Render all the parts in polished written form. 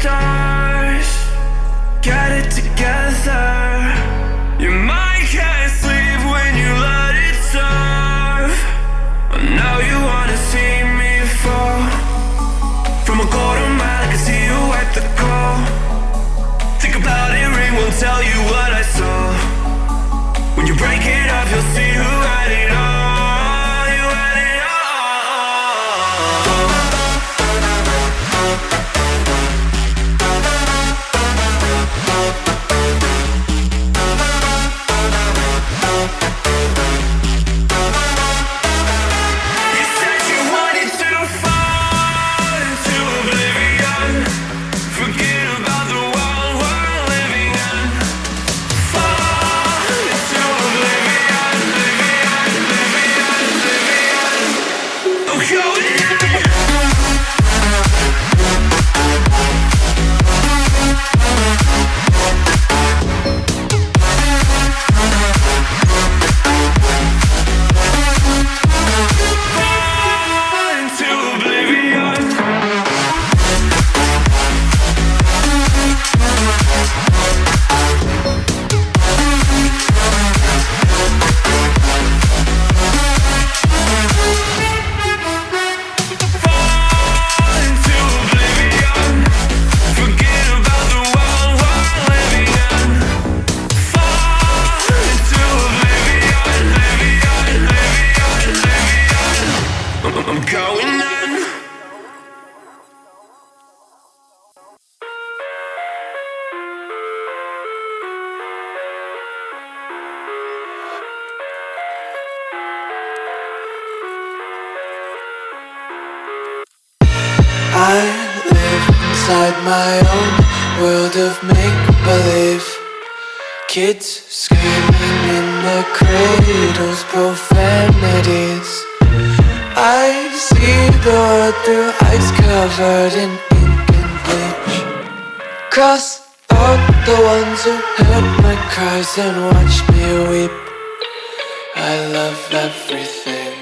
stars, get it together. Your mind can't sleep when you let it serve. Now you wanna see me fall from a quarter mile, I can see you at the call. Think about it, ring won't tell you what I saw. When you break it up, you'll see who had it all. You had it You said you wanted to fall into oblivion. Forget about the world we're living in. Fall into oblivion, oblivion. Oh, going in. Fall into oblivion. Fall into oblivion. Forget about the world we're living in. Fall into oblivion, I'm going in. I live inside my own world of make-believe. Kids screaming in their cradles, profanities. I see the world through eyes covered in ink and bleach. Cross out the ones who heard my cries and watched me weep. I love everything.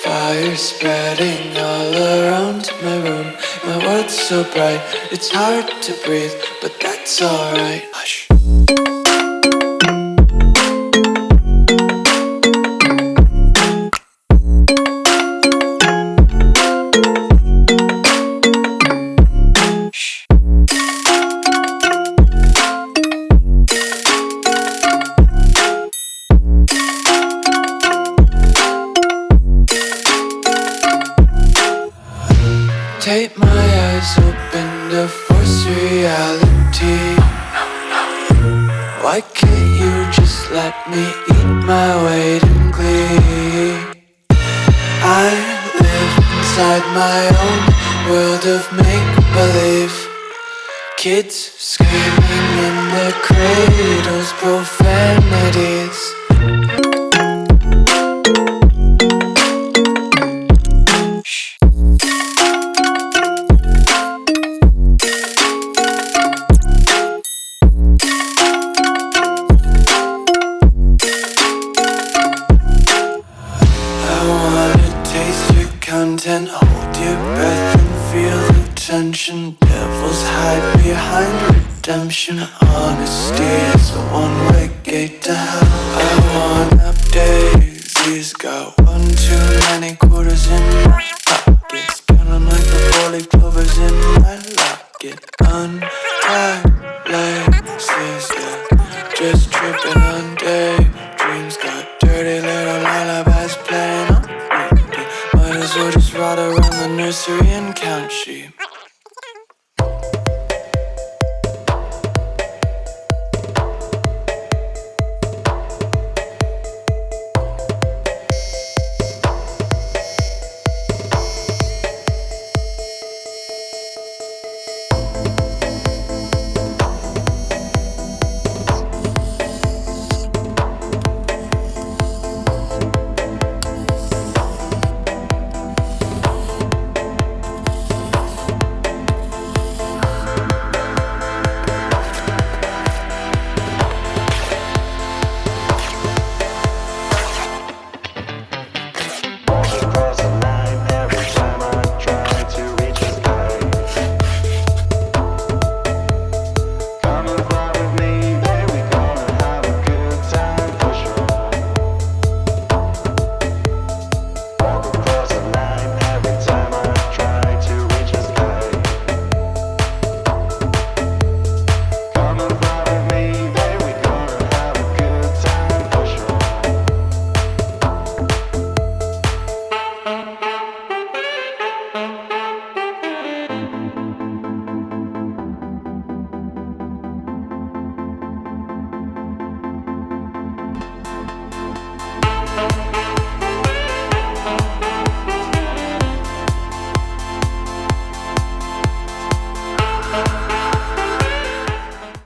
Fire spreading all around my room. My world's so bright, it's hard to breathe, but that's alright. Hush. Take my eyes open to force reality. Why can't you just let me eat my weight in glee? I live inside my own world of make-believe. Kids screaming in their cradles, profanities. Content, hold your breath and feel the tension. Devils hide behind redemption. Honesty is a one-way gate to hell. I want up daisies. Got one too many quarters in my pockets. Counting like the four-leaf clovers in my locket. Untied laces, yeah. Just tripping on daydreams. Got dirty little lullabies playing on. Might as well just ride around the nursery and count sheep.